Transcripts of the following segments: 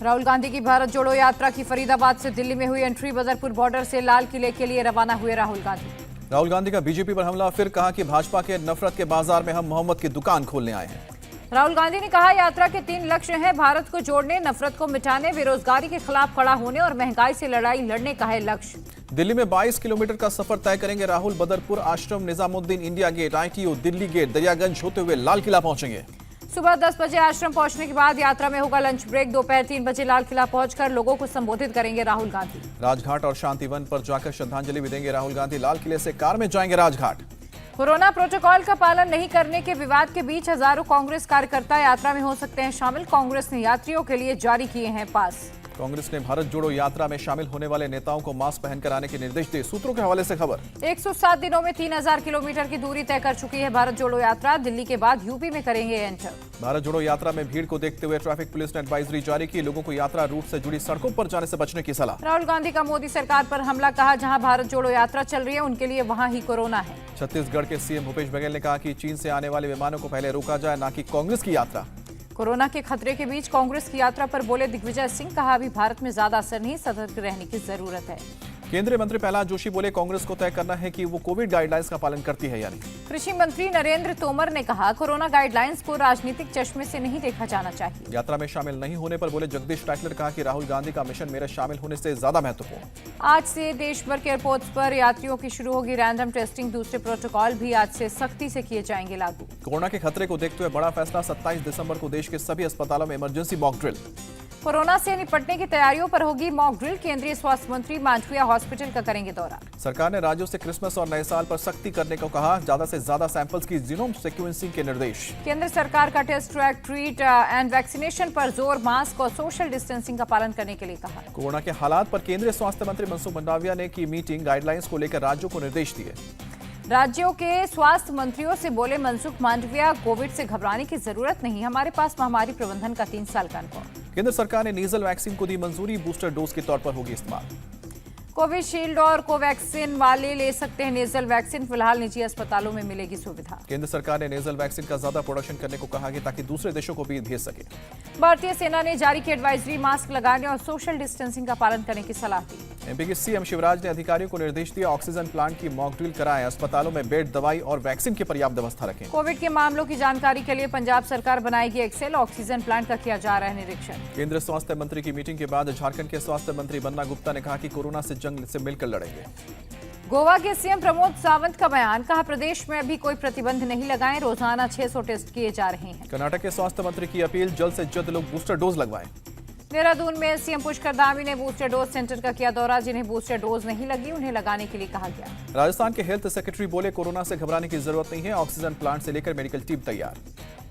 राहुल गांधी की भारत जोड़ो यात्रा की फरीदाबाद से दिल्ली में हुई एंट्री। बदरपुर बॉर्डर से लाल किले के लिए रवाना हुए राहुल गांधी। राहुल गांधी का बीजेपी पर हमला, फिर कहा कि भाजपा के नफरत के बाजार में हम मोहम्मद की दुकान खोलने आए हैं। राहुल गांधी ने कहा, यात्रा के 3 लक्ष्य हैं। भारत को जोड़ने, नफरत को मिटाने, बेरोजगारी के खिलाफ खड़ा होने और महंगाई से लड़ाई लड़ने का है लक्ष्य। दिल्ली में 22 किलोमीटर का सफर तय करेंगे Rahul. Badarpur Ashram, Nizamuddin, India Gate, ITO, Delhi Gate, Daryaganj होते हुए लाल किला पहुंचेंगे। सुबह 10 बजे आश्रम पहुंचने के बाद यात्रा में होगा लंच ब्रेक। दोपहर 3 बजे लाल किला पहुंचकर लोगों को संबोधित करेंगे राहुल गांधी। राजघाट और शांतिवन पर जाकर श्रद्धांजलि भी देंगे राहुल गांधी। लाल किले से कार में जाएंगे राजघाट। कोरोना प्रोटोकॉल का पालन नहीं करने के विवाद के बीच हजारों कांग्रेस कार्यकर्ता यात्रा में हो सकते हैं शामिल। कांग्रेस ने यात्रियों के लिए जारी किए हैं पास। कांग्रेस ने भारत जोड़ो यात्रा में शामिल होने वाले नेताओं को मास्क पहनकर आने के निर्देश दिए। सूत्रों के हवाले से खबर। 107 दिनों में 3000 किलोमीटर की दूरी तय कर चुकी है भारत जोड़ो यात्रा। दिल्ली के बाद यूपी में करेंगे एंटर। भारत जोड़ो यात्रा में भीड़ को देखते हुए ट्रैफिक पुलिस ने एडवाइजरी जारी की। लोगों को यात्रा रूट से जुड़ी सड़कों पर जाने से बचने की सलाह। राहुल गांधी का मोदी सरकार पर हमला, कहा जहां भारत जोड़ो यात्रा चल रही है उनके लिए वहां ही कोरोना है। छत्तीसगढ़ के सीएम भूपेश बघेल ने कहा कि चीन से आने वाले विमानों को पहले रोका जाए, न कि कांग्रेस की यात्रा। कोरोना के खतरे के बीच कांग्रेस की यात्रा पर बोले दिग्विजय सिंह, कहा अभी भारत में ज्यादा असर नहीं, सतर्क रहने की जरूरत है। केंद्रीय मंत्री प्रहलाद जोशी बोले, कांग्रेस को तय करना है कि वो कोविड गाइडलाइंस का पालन करती है या नहीं। कृषि मंत्री नरेंद्र तोमर ने कहा, कोरोना गाइडलाइंस को राजनीतिक चश्मे से नहीं देखा जाना चाहिए। यात्रा में शामिल नहीं होने पर बोले जगदीश टाइटलर, कहा कि राहुल गांधी का मिशन मेरे शामिल होने से ज्यादा महत्वपूर्ण। आज से देश भर के एयरपोर्ट्स पर यात्रियों की शुरू होगी रैंडम टेस्टिंग। दूसरे प्रोटोकॉल भी आज से सख्ती से किए जाएंगे लागू। कोरोना के खतरे को देखते हुए बड़ा फैसला, 27 दिसंबर को देश के सभी अस्पतालों में इमरजेंसी मॉक ड्रिल। कोरोना से निपटने की तैयारियों पर होगी मॉक ड्रिल। केंद्रीय स्वास्थ्य मंत्री मांडविया हॉस्पिटल का करेंगे दौरा। सरकार ने राज्यों से क्रिसमस और नए साल पर सख्ती करने को कहा। ज्यादा से ज्यादा सैंपल्स की जीनोम सीक्वेंसिंग के निर्देश। केंद्र सरकार का test, track, treat and vaccination पर जोर। मास्क और सोशल डिस्टेंसिंग का पालन करने के लिए कहा। कोरोना के हालात पर केंद्रीय स्वास्थ्य मंत्री मनसुख मंडाविया ने की मीटिंग। गाइडलाइंस को लेकर राज्यों को निर्देश दिए। राज्यों के स्वास्थ्य मंत्रियों से बोले मनसुख मांडविया, कोविड से घबराने की जरूरत नहीं, हमारे पास महामारी प्रबंधन का 3 साल का अनुभव। केंद्र सरकार ने नीजल वैक्सीन को दी मंजूरी। बूस्टर डोज के तौर पर होगी इस्तेमाल। कोविशील्ड और कोवैक्सीन वाले ले सकते हैं नेजल वैक्सीन। फिलहाल निजी अस्पतालों में मिलेगी सुविधा। केंद्र सरकार ने नेजल वैक्सीन का ज्यादा प्रोडक्शन करने को कहा कि ताकि दूसरे देशों को भी भेज सके। भारतीय सेना ने जारी की एडवाइजरी, मास्क लगाने और सोशल डिस्टेंसिंग का पालन करने की सलाह दी। एमपी के सीएम शिवराज ने अधिकारियों को निर्देश दिया, ऑक्सीजन प्लांट की मॉक ड्रिल कराएं। अस्पतालों में बेड, दवाई और वैक्सीन की पर्याप्त व्यवस्था रखें। कोविड के मामलों की जानकारी के लिए पंजाब सरकार बनाएगी एक्सेल। ऑक्सीजन प्लांट का किया जा रहा है निरीक्षण। केंद्रीय स्वास्थ्य मंत्री की मीटिंग के बाद झारखंड के स्वास्थ्य मंत्री बन्ना गुप्ता ने कहा कि कोरोना से जंग से मिलकर लड़ेंगे। गोवा के सीएम प्रमोद सावंत का बयान, कहा प्रदेश में अभी कोई प्रतिबंध नहीं लगाएं, रोजाना 600 टेस्ट किए जा रहे हैं। कर्नाटक के स्वास्थ्य मंत्री की अपील, जल्द से जल्द लोग बूस्टर डोज लगवाएं। देहरादून में सीएम पुष्कर धामी ने बूस्टर डोज सेंटर का किया दौरा। जिन्हें बूस्टर डोज नहीं लगी उन्हें लगाने के लिए कहा गया। राजस्थान के हेल्थ सेक्रेटरी बोले, कोरोना से घबराने की जरूरत नहीं है, ऑक्सीजन प्लांट से लेकर मेडिकल टीम तैयार।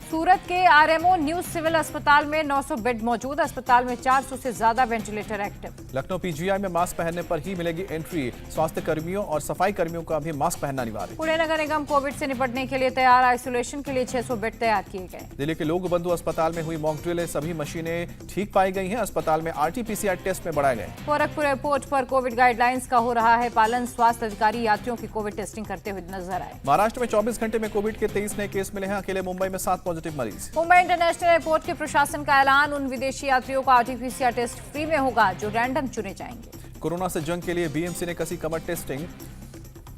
सूरत के आरएमओ न्यू सिविल अस्पताल में 900 बेड मौजूद। अस्पताल में 400 से ज्यादा वेंटिलेटर एक्टिव। लखनऊ पीजीआई में मास्क पहनने पर ही मिलेगी एंट्री। स्वास्थ्य कर्मियों और सफाई कर्मियों का भी मास्क पहनना अनिवार्य। पुणे नगर निगम कोविड से निपटने के लिए तैयार। आइसोलेशन के लिए 600 बेड तैयार किए गए। दिल्ली के लोक बंधु अस्पताल में हुई मॉक ड्रिल। सभी मशीनें ठीक पाई गई हैं। अस्पताल में RT-PCR टेस्ट में बढ़ाए गए। गोरखपुर एयरपोर्ट पर कोविड गाइडलाइंस का हो रहा है पालन। स्वास्थ्य अधिकारी यात्रियों की कोविड टेस्टिंग करते हुए नजर आए। महाराष्ट्र में 24 घंटे में कोविड के 23 नए केस मिले हैं। अकेले मुंबई में 7 पॉजिटिव मरीज। मुंबई इंटरनेशनल एयरपोर्ट के प्रशासन का ऐलान, उन विदेशी यात्रियों का RT-PCR टेस्ट फ्री में होगा जो रैंडम चुने जाएंगे। कोरोना से जंग के लिए BMC ने कसी कमर। टेस्टिंग,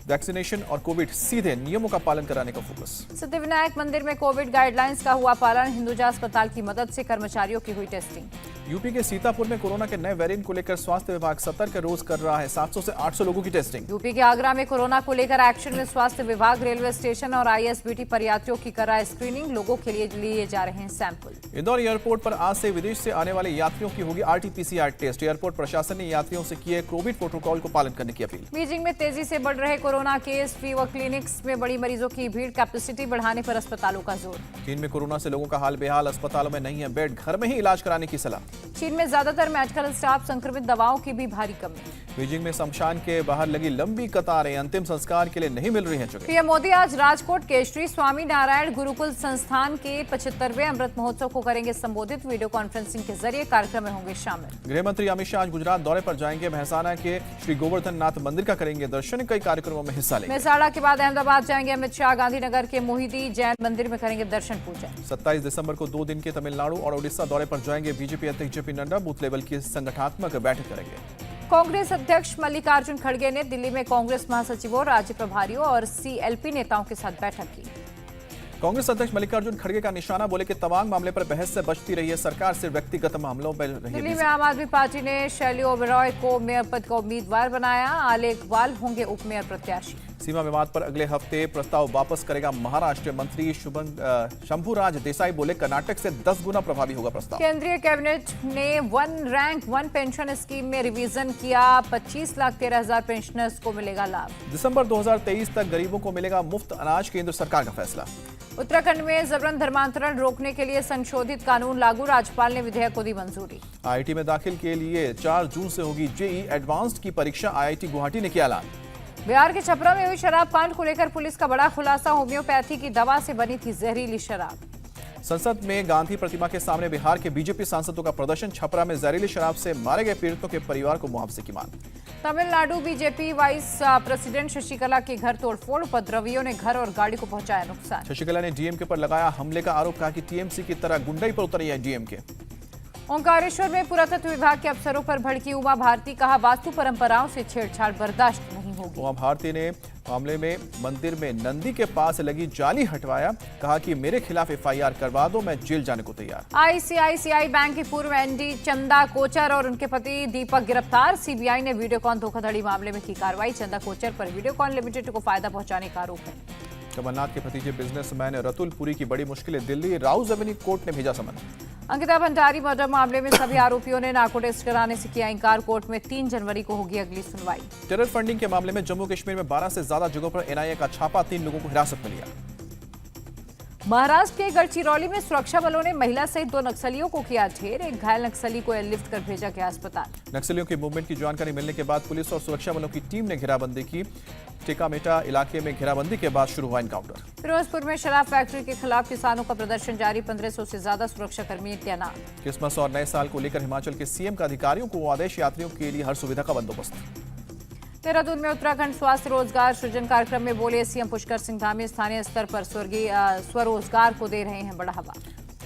वैक्सीनेशन और कोविड सीधे नियमों का पालन कराने का फोकस। सिद्धिविनायक मंदिर में कोविड गाइडलाइंस का हुआ पालन। हिंदुजा अस्पताल की मदद से कर्मचारियों की हुई टेस्टिंग। यूपी के सीतापुर में कोरोना के नए वेरिएंट को लेकर स्वास्थ्य विभाग सतर्क, रोज कर रहा है 700 से 800 लोगों की टेस्टिंग। यूपी के आगरा में कोरोना को लेकर एक्शन में स्वास्थ्य विभाग। रेलवे स्टेशन और ISBT पर यात्रियों की कर रहा है स्क्रीनिंग। लोगों के लिए लिए जा रहे हैं सैंपल। इंदौर एयरपोर्ट पर आज से विदेश से आने वाले यात्रियों की होगी RT-PCR टेस्ट। एयरपोर्ट प्रशासन ने यात्रियों से किए कोविड प्रोटोकॉल को पालन करने की अपील। बीजिंग में तेजी से बढ़ रहे कोरोना केस। फीवर क्लिनिक्स में बड़ी मरीजों की भीड़। कैपेसिटी बढ़ाने पर अस्पतालों का जोर। चीन में कोरोना से लोगों का हाल बेहाल। अस्पतालों में नहीं है बेड, घर में ही इलाज कराने की सलाह। चीन में ज्यादातर मेडिकल स्टाफ संक्रमित। दवाओं की भी भारी कमी। बीजिंग में शमशान के बाहर लगी लंबी कतारें, अंतिम संस्कार के लिए नहीं मिल रही हैं जगह। पीएम मोदी आज राजकोट के श्री स्वामी नारायण गुरुकुल संस्थान के 75वें अमृत महोत्सव को करेंगे संबोधित। वीडियो कॉन्फ्रेंसिंग के जरिए कार्यक्रम में होंगे शामिल। गृह मंत्री अमित शाह आज गुजरात दौरे पर जाएंगे। महसाना के श्री गोवर्धन नाथ मंदिर का करेंगे दर्शन। कई कार्यक्रमों में हिस्सा लेंगे। मेसाड़ा के बाद अहमदाबाद जाएंगे अमित शाह। गांधीनगर के मोहिती जैन मंदिर में करेंगे दर्शन पूजा। 27 दिसंबर को 2 दिन के तमिलनाडु और ओडिशा दौरे पर जाएंगे बीजेपी अध्यक्ष जेपी नड्डा। बूथ लेवल की संगठनात्मक बैठक करेंगे। कांग्रेस अध्यक्ष मल्लिकार्जुन खड़गे ने दिल्ली में कांग्रेस महासचिवों, राज्य प्रभारियों और सीएलपी नेताओं के साथ बैठक की। कांग्रेस अध्यक्ष मल्लिकार्जुन खड़गे का निशाना, बोले कि तवांग मामले पर बहस से बचती रही है सरकार, सिर्फ व्यक्तिगत मामलों पर रही। दिल्ली में आम आदमी पार्टी ने शैली ओबेरॉय को मेयर पद का उम्मीदवार बनाया। आले इकबाल होंगे उप मेयर प्रत्याशी। सीमा विवाद पर अगले हफ्ते प्रस्ताव वापस करेगा महाराष्ट्र मंत्री शंभूराज देसाई। बोले कर्नाटक से 10 गुना प्रभावी होगा प्रस्ताव। केंद्रीय कैबिनेट ने 1 रैंक 1 पेंशन स्कीम में रिवीजन किया। 25,13,000 पेंशनर्स को मिलेगा लाभ। दिसंबर 2023 तक गरीबों को मिलेगा मुफ्त अनाज, केंद्र सरकार का फैसला। उत्तराखंड में जबरन धर्मांतरण रोकने के लिए संशोधित कानून लागू, राज्यपाल ने विधेयक को दी मंजूरी। आईआईटी में दाखिल के लिए 4 जून से होगी जेईई एडवांस्ड की परीक्षा, आईआईटी गुवाहाटी ने किया ऐलान। बिहार के छपरा में हुई शराब कांड को लेकर पुलिस का बड़ा खुलासा, होम्योपैथी की दवा से बनी थी जहरीली शराब। संसद में गांधी प्रतिमा के सामने बिहार के बीजेपी सांसदों का प्रदर्शन, छपरा में जहरीली शराब से मारे गए पीड़ितों के परिवार को मुआवजे की मांग। Tamil Nadu BJP vice president Shashikala के घर तोड़फोड़, उपद्रवियों ने घर और गाड़ी को पहुंचाया नुकसान। शशिकला ने डीएमके पर लगाया हमले का आरोप, कहा कि टीएमसी की तरह गुंडई पर उतरी है डीएमके। ओंकारेश्वर में पुरातत्व विभाग के अफसरों पर भड़की उमा भारती, कहा वास्तु परंपराओं से छेड़छाड़ बर्दाश्त नहीं होगी। उमा भारती ने मामले में मंदिर में नंदी के पास लगी जाली हटवाया, कहा कि मेरे खिलाफ एफआईआर करवा दो, मैं जेल जाने को तैयार। आईसीआईसीआई बैंक की पूर्व एमडी चंदा कोचर और उनके पति दीपक गिरफ्तार। सीबीआई ने वीडियोकॉन धोखाधड़ी मामले में की कार्रवाई। चंदा कोचर पर वीडियोकॉन लिमिटेड को फायदा पहुंचाने का आरोप है। कमलनाथ के भतीजे बिजनेसमैन रतुल पुरी की बड़ी मुश्किलें, दिल्ली राउज एवेन्यू कोर्ट ने भेजा समन। अंकिता भंडारी मर्डर मामले में सभी आरोपियों ने नार्को टेस्ट कराने से किया इंकार। कोर्ट में 3 जनवरी को होगी अगली सुनवाई। टेरर फंडिंग के मामले में जम्मू कश्मीर में 12 से ज्यादा जगहों पर एनआईए का छापा, 3 लोगों को हिरासत में लिया। महाराष्ट्र के गढ़चिरौली में सुरक्षा बलों ने महिला सहित 2 नक्सलियों को किया ढेर। एक घायल नक्सली को एयरलिफ्ट कर भेजा गया अस्पताल। नक्सलियों की मूवमेंट की जानकारी मिलने के बाद पुलिस और सुरक्षा बलों की टीम ने घेराबंदी की। टिकामेटा इलाके में घेराबंदी के बाद शुरू हुआ एनकाउंटर। फिरोजपुर में शराब फैक्ट्री के खिलाफ किसानों का प्रदर्शन जारी, 1500 से ज्यादा सुरक्षा कर्मी तैनात। क्रिसमस और नए साल को लेकर हिमाचल के सीएम का अधिकारियों को आदेश, यात्रियों के लिए हर सुविधा का बंदोबस्त। देहरादून में उत्तराखंड स्वास्थ्य रोजगार सृजन कार्यक्रम में बोले सीएम पुष्कर सिंह धामी, स्थानीय स्तर पर स्वरोजगार को दे रहे हैं बढ़ावा।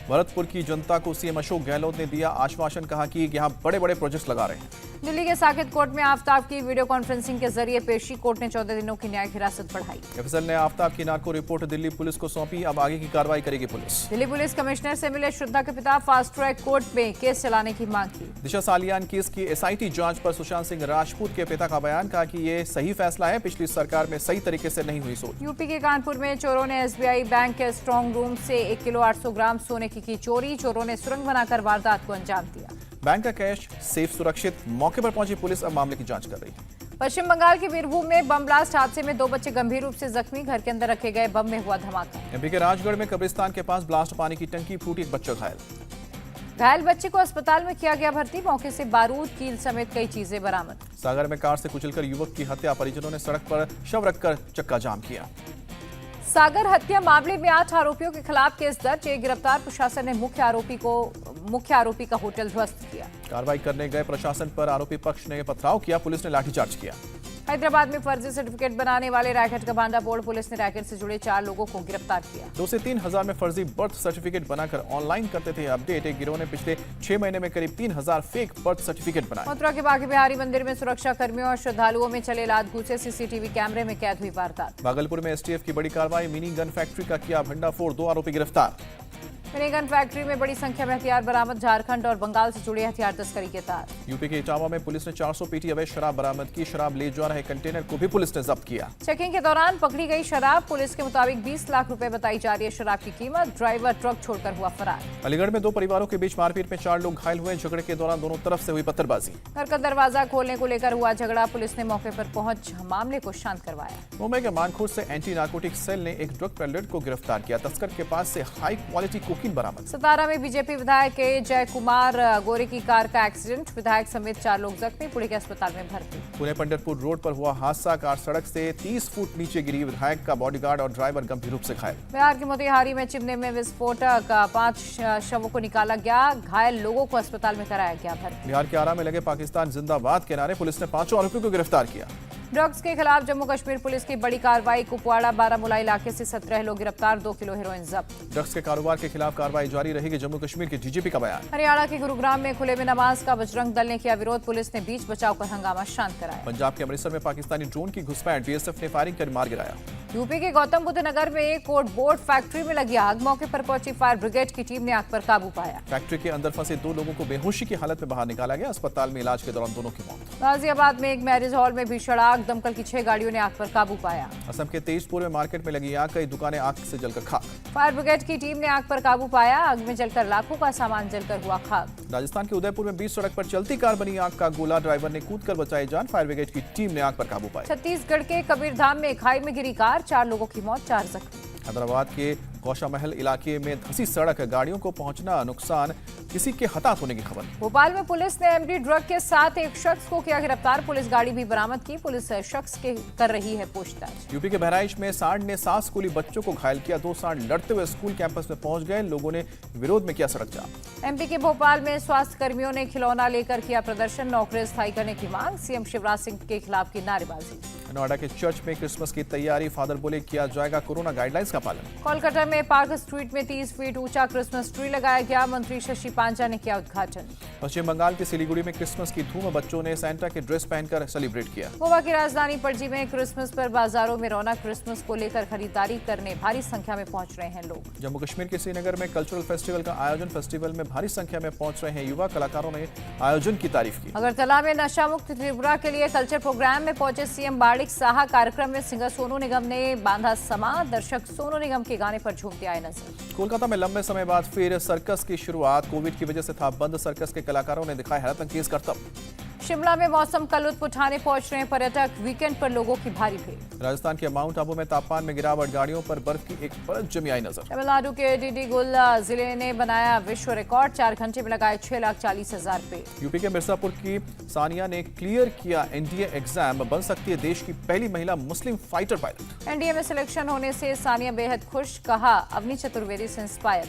भरतपुर की जनता को सीएम अशोक गहलोत ने दिया आश्वासन, कहा कि यहां बड़े बड़े प्रोजेक्ट्स लगा रहे हैं। दिल्ली के साकेत कोर्ट में आफ्ताब की वीडियो कॉन्फ्रेंसिंग के जरिए पेशी, कोर्ट ने 14 दिनों की न्यायिक हिरासत बढ़ाई। एफएसएल ने आफ्ताब की नार्को रिपोर्ट दिल्ली पुलिस को सौंपी, अब आगे की कार्रवाई करेगी पुलिस। दिल्ली पुलिस कमिश्नर से मिले श्रद्धा के पिता, फास्ट ट्रैक कोर्ट में केस चलाने की मांग की। दिशा सालियान केस की एसआईटी जांच पर सुशांत सिंह राजपूत के पिता का बयान, कहा कि ये सही फैसला है, पिछली सरकार में सही तरीके से नहीं हुई सोच। यूपी के कानपुर में चोरों ने एसबीआई बैंक के स्ट्रांग रूम से 1 किलो 800 ग्राम सोने की चोरी। चोरों ने सुरंग बनाकर वारदात को अंजाम दिया। बैंक का कैश सेफ सुरक्षित, मौके पर पहुंची पुलिस अब मामले की जांच कर रही है। पश्चिम बंगाल के बीरभूम में बम ब्लास्ट हादसे में 2 बच्चे गंभीर रूप से जख्मी, घर के अंदर रखे गए बम में हुआ धमाका। एमपी के राजगढ़ में कब्रिस्तान के पास ब्लास्ट, पानी की टंकी फूटी, एक बच्चा घायल। घायल बच्चे को अस्पताल में किया गया भर्ती, मौके से बारूद, कील समेत कई चीजें बरामद। सागर में कार से कुचलकर युवक की हत्या, परिजनों ने सड़क पर शव रखकर चक्का जाम किया। सागर हत्या मामले में 8 आरोपियों के खिलाफ केस दर्ज, एक गिरफ्तार। प्रशासन ने मुख्य आरोपी का होटल ध्वस्त किया। कार्रवाई करने गए प्रशासन पर आरोपी पक्ष ने पथराव किया, पुलिस ने लाठीचार्ज किया। हैदराबाद में फर्जी सर्टिफिकेट बनाने वाले रैकेट का भांडा फोड़, पुलिस ने रैकेट से जुड़े 4 लोगों को गिरफ्तार किया। 2 से 3 हजार में फर्जी बर्थ सर्टिफिकेट बनाकर ऑनलाइन करते थे अपडेट। एक गिरोह ने पिछले 6 महीने में करीब 3000 फेक बर्थ सर्टिफिकेट बनाए। मथुरा के बांके बिहारी मंदिर में सुरक्षा कर्मियों और श्रद्धालुओं में चले लात घूसे, सीसीटीवी कैमरे में कैद हुई वारदात। भागलपुर में एसटीएफ की बड़ी कार्रवाई, मिनी गन फैक्ट्री का किया भंडाफोड़, 2 आरोपी गिरफ्तार। मिनी गन फैक्ट्री में बड़ी संख्या में हथियार बरामद, झारखंड और बंगाल से जुड़े हथियार तस्करी के तार। यूपी के इटावा में पुलिस ने 400 पेटी अवैध शराब बरामद की, शराब ले जा रहे कंटेनर को भी पुलिस ने जब्त किया। चेकिंग के दौरान पकड़ी गई शराब, पुलिस के मुताबिक 20 लाख रुपए बताई जा रही है शराब की कीमत। ड्राइवर ट्रक छोड़कर हुआ फरार। अलीगढ़ में 2 परिवारों के बीच मारपीट में 4 लोग घायल हुए, झगड़े के दौरान दोनों तरफ से हुई पत्थरबाजी। घर का दरवाजा खोलने को लेकर हुआ झगड़ा, पुलिस ने मौके पर पहुंच मामले को शांत करवाया। मुंबई के मानखुर्द से एंटी नार्कोटिक सेल ने एक ड्रग पेडलर को गिरफ्तार किया। तस्कर के पास से हाई क्वालिटी कोकीन कोकीन बरामद। सतारा में बीजेपी विधायक के जय कुमार गोरे की कार का एक्सीडेंट, विधायक समेत 4 लोग जख्मी, पुणे के अस्पताल में भर्ती। पुणे पंढरपुर रोड पर हुआ हादसा, कार सड़क से 30 फुट नीचे गिरी, विधायक का बॉडीगार्ड और ड्राइवर गंभीर रूप से घायल। बिहार के मोतिहारी में चिमने में विस्फोटक, 5 शवों को निकाला गया, घायल लोगों को अस्पताल में कराया गया भर्ती। बिहार के आरा में लगे पाकिस्तान जिंदाबाद के नारे, पुलिस ने 5 आरोपियों को गिरफ्तार किया। ड्रग्स के खिलाफ जम्मू कश्मीर पुलिस की बड़ी कार्रवाई, कुपवाड़ा बारामूला इलाके से 17 लोग गिरफ्तार, 2 किलो हेरोइन जब्त। ड्रग्स के कारोबार के खिलाफ कार्रवाई जारी रहेगी, जम्मू कश्मीर के डीजीपी का बयान। हरियाणा के गुरुग्राम में खुले में नमाज का बजरंग दल ने किया विरोध, पुलिस ने बीच बचाव कर हंगामा शांत कराया। पंजाब के अमृतसर में पाकिस्तानी ड्रोन की घुसपैठ, बीएसएफ ने फायरिंग कर मार गिराया। यूपी के गौतम बुद्ध नगर में एक कोट बोर्ड फैक्ट्री में लगी आग, मौके पर पहुंची फायर ब्रिगेड की टीम ने आग पर काबू पाया। फैक्ट्री के अंदर फंसे 2 लोगों को बेहोशी की हालत में बाहर निकाला गया, अस्पताल में इलाज के दौरान दोनों की मौत। गाजियाबाद में एक मैरिज हॉल में भीषण आग, दमकल की 6 गाड़ियों ने आग पर काबू पाया। असम के तेजपुर में मार्केट में लगी आग, कई दुकानें आग से जलकर खाक। फायर ब्रिगेड की टीम ने आग पर काबू पाया, आग में जलकर लाखों का सामान जलकर हुआ खाक। राजस्थान के उदयपुर में बीच सड़क पर चलती कार बनी आग का गोला, ड्राइवर ने कूदकर बचाई जान, फायर ब्रिगेड की टीम ने आग पर काबू पाया। छत्तीसगढ़ के कबीरधाम में खाई में गिरी कार, 4 लोगों की मौत, 4 जख्मी। हैदराबाद के कौशा महल इलाके में धंसी सड़क, गाड़ियों को पहुंचना नुकसान, किसी के हताहत होने की खबर। भोपाल में पुलिस ने एमडी ड्रग के साथ एक शख्स को किया गिरफ्तार, पुलिस गाड़ी भी बरामद की, पुलिस शख्स के कर रही है पूछताछ। यूपी के बहराइच में सांड ने 7 स्कूली बच्चों को घायल किया, 2 सांड लड़ते हुए स्कूल कैंपस में पहुंच गए, लोगों ने विरोध में किया सड़क जाम। एमपी के भोपाल में स्वास्थ्य कर्मियों ने खिलौना लेकर किया प्रदर्शन, नौकरी स्थायी करने की मांग, सीएम शिवराज सिंह के खिलाफ की नारेबाजी। नोएडा के चर्च में क्रिसमस की तैयारी, फादर बोले किया जाएगा कोरोना गाइडलाइंस का पालन। कोलकाता में पार्क स्ट्रीट में 30 फीट ऊंचा क्रिसमस ट्री लगाया गया, मंत्री शशि पांचा ने किया उद्घाटन। पश्चिम बंगाल के सिलीगुड़ी में क्रिसमस की धूम, बच्चों ने सैंटा के ड्रेस पहनकर सेलिब्रेट किया। गोवा की राजधानी पणजी में क्रिसमस पर बाजारों में रौनक, क्रिसमस को लेकर खरीदारी करने भारी संख्या में पहुंच रहे हैं लोग। जम्मू कश्मीर के श्रीनगर में कल्चरल फेस्टिवल का आयोजन, फेस्टिवल में भारी संख्या में पहुंच रहे हैं युवा, कलाकारों ने आयोजन की तारीफ की। अगरतला में नशा मुक्त त्रिपुरा के लिए कल्चर प्रोग्राम में पहुंचे सीएम बाड़िक साहा, कार्यक्रम में सिंगर सोनू निगम ने बांधा समा, दर्शक सोनू निगम के गाने पर झूमते आए नजर। कोलकाता में लंबे समय बाद फिर सर्कस की शुरुआत, कोविड की वजह से था बंद, सर्कस के कलाकारों ने दिखाया हैरतअंगेज करतब। शिमला में मौसम का लुत्फ उठाने पहुंच रहे हैं पर्यटक, वीकेंड पर लोगों की भारी भीड़। राजस्थान के माउंट आबू में तापमान में गिरावट, गाड़ियों पर बर्फ की एक परत जमी आई नजर। तमिलनाडु के डिंडिगुल जिले ने बनाया विश्व रिकॉर्ड, 4 घंटे में लगाए 6,40,000 पेड़। यूपी के मिर्जापुर की सानिया ने क्लियर किया एनडीए एग्जाम, बन सकती है देश की पहली महिला मुस्लिम फाइटर पायलट। एनडीए में सिलेक्शन होने से सानिया बेहद खुश, कहा अवनी चतुर्वेदी से इंस्पायर।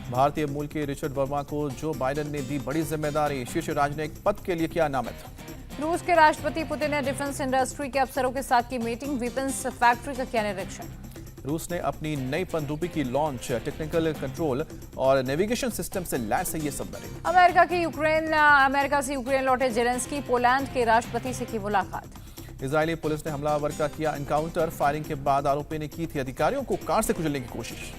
भारतीय मूल के रिचर्ड वर्मा को जो बाइडेन ने दी बड़ी जिम्मेदारी, शीर्ष राजनयिक पद के लिए किया नामित। रूस के राष्ट्रपति पुतिन ने डिफेंस इंडस्ट्री के अफसरों के साथ की मीटिंग, वेपन्स फैक्ट्री का किया निरीक्षण। रूस ने अपनी नई पनडुब्बी की लॉन्च, टेक्निकल कंट्रोल और नेविगेशन सिस्टम से लैस है ये सबमरीन। अमेरिका से यूक्रेन लौटे जेलेंस्की, पोलैंड के राष्ट्रपति से की मुलाकात। इजरायली पुलिस ने हमलावर का किया एनकाउंटर, फायरिंग के बाद आरोपी ने की थी अधिकारियों को कार से कुचलने की कोशिश।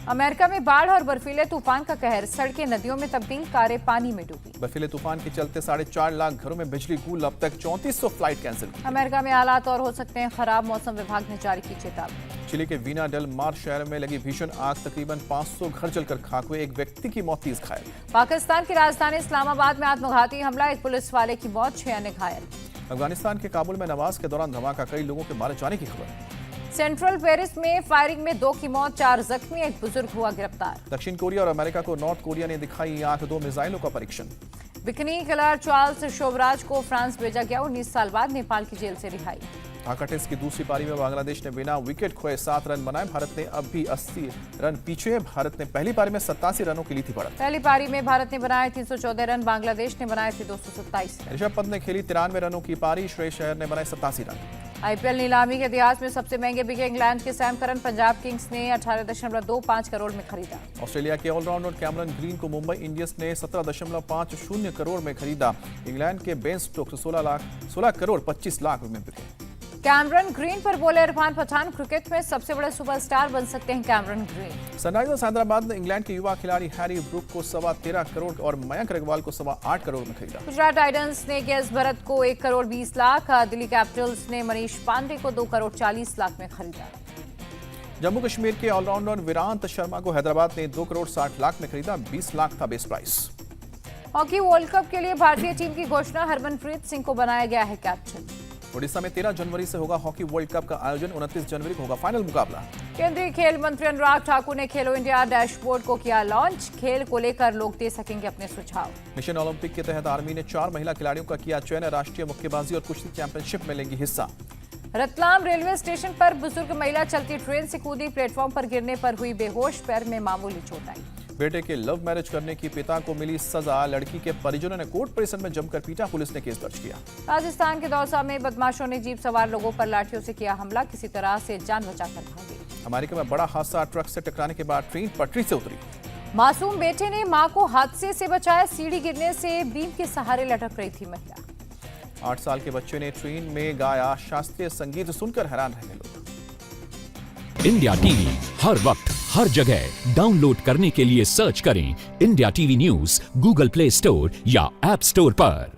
अमेरिका में बाढ़ और बर्फीले तूफान का कहर, सड़कें नदियों में तब्दील, कारें पानी में डूबी। बर्फीले तूफान के चलते 4.5 लाख घरों में बिजली गुल, अब तक 3400 फ्लाइट कैंसिल। अमेरिका में हालात और हो सकते हैं खराब, मौसम विभाग ने जारी की चेतावनी। चिली के वीना डेल मार शहर में लगी भीषण आग, तकरीबन 500 घर जलकर खाक हुए, एक व्यक्ति की मौत, 30 घायल। पाकिस्तान की राजधानी इस्लामाबाद में आत्मघाती हमला, एक पुलिस वाले की मौत, 6 अन्य घायल। अफगानिस्तान के काबुल में नमाज के दौरान धमाका, कई लोगों के मारे जाने की खबर। सेंट्रल पेरिस में फायरिंग में 2 की मौत, 4 जख्मी, एक बुजुर्ग हुआ गिरफ्तार। दक्षिण कोरिया और अमेरिका को नॉर्थ कोरिया ने दिखाई आंख, 2 मिसाइलों का परीक्षण। बिकनी किलर चार्ल्स शोभराज को फ्रांस भेजा गया, 19 साल बाद नेपाल की जेल से रिहाई। ढाका टेस्ट की दूसरी पारी में बांग्लादेश ने बिना विकेट खोए 7 रन बनाए, भारत ने अब भी 80 रन पीछे। भारत ने पहली पारी में 87 रनों की ली थी बढ़त। पहली पारी में भारत ने बनाए 314 रन, बांग्लादेश ने बनाए थे 227 रन। ऋषभ पंत ने खेली 93 रनों की पारी, श्रेयस अय्यर ने बनाए 87 रन। आईपीएल नीलामी के इतिहास में सबसे महंगे बिके इंग्लैंड के सैम करन, पंजाब किंग्स ने 18.25 करोड़ में खरीदा। ऑस्ट्रेलिया के ऑलराउंडर कैमरन ग्रीन को मुंबई इंडियंस ने 17.50 करोड़ में खरीदा। इंग्लैंड के बेन स्टोक्स 16 करोड़ 25 लाख में बिके। कैमरन ग्रीन पर बोले इरफान पठान, क्रिकेट में सबसे बड़े सुपरस्टार बन सकते हैं कैमरन ग्रीन। सनराइजर्स हैदराबाद ने इंग्लैंड के युवा खिलाड़ी हैरी ब्रूक को 13.25 करोड़ और मयंक अग्रवाल को 8.25 करोड़ में खरीदा। गुजरात टाइटंस ने केएस भरत को 1 करोड़ 20 लाख, दिल्ली कैपिटल्स ने मनीष पांडे को 2 करोड़ 40 लाख में खरीदा। जम्मू कश्मीर के ऑलराउंडर विरांत शर्मा को हैदराबाद ने 2 करोड़ 60 लाख में खरीदा, 20 लाख था base price. Hockey world cup के लिए भारतीय टीम की घोषणा, हरमनप्रीत सिंह को बनाया गया है कैप्टन। ओडिशा में 13 जनवरी से होगा हॉकी वर्ल्ड कप का आयोजन, 29 जनवरी को होगा फाइनल मुकाबला। केंद्रीय खेल मंत्री अनुराग ठाकुर ने खेलो इंडिया डैशबोर्ड को किया लॉन्च। खेल को लेकर लोग दे सकेंगे अपने सुझाव। मिशन ओलंपिक के तहत आर्मी ने 4 महिला खिलाड़ियों का किया चयन। राष्ट्रीय मुक्केबाजी और कुश्ती चैंपियनशिप में लेंगी हिस्सा। रतलाम रेलवे स्टेशन पर बुजुर्ग महिला चलती ट्रेन से कूदी, प्लेटफॉर्म पर गिरने पर हुई बेहोश, पैर में मामूली चोट आई। बेटे के लव मैरिज करने की पिता को मिली सजा। लड़की के परिजनों ने कोर्ट परिसर में जमकर पीटा। पुलिस ने केस दर्ज किया। राजस्थान के दौसा में बदमाशों ने जीप सवार लोगों पर लाठियों से किया हमला, किसी तरह से जान बचाकर भागे। अमेरिका में बड़ा हादसा, ट्रक से टकराने के बाद ट्रेन पटरी से उतरी। मासूम बेटे ने मां को हादसे से बचाया, सीढ़ी गिरने से बीम के सहारे लटक रही थी महिला। 8 साल के बच्चे ने ट्रेन में गाया शास्त्रीय संगीत, सुनकर हैरान रह गए लोग। इंडिया टीवी हर वक्त हर जगह डाउनलोड करने के लिए सर्च करें India TV news Google play store या ऐप स्टोर पर।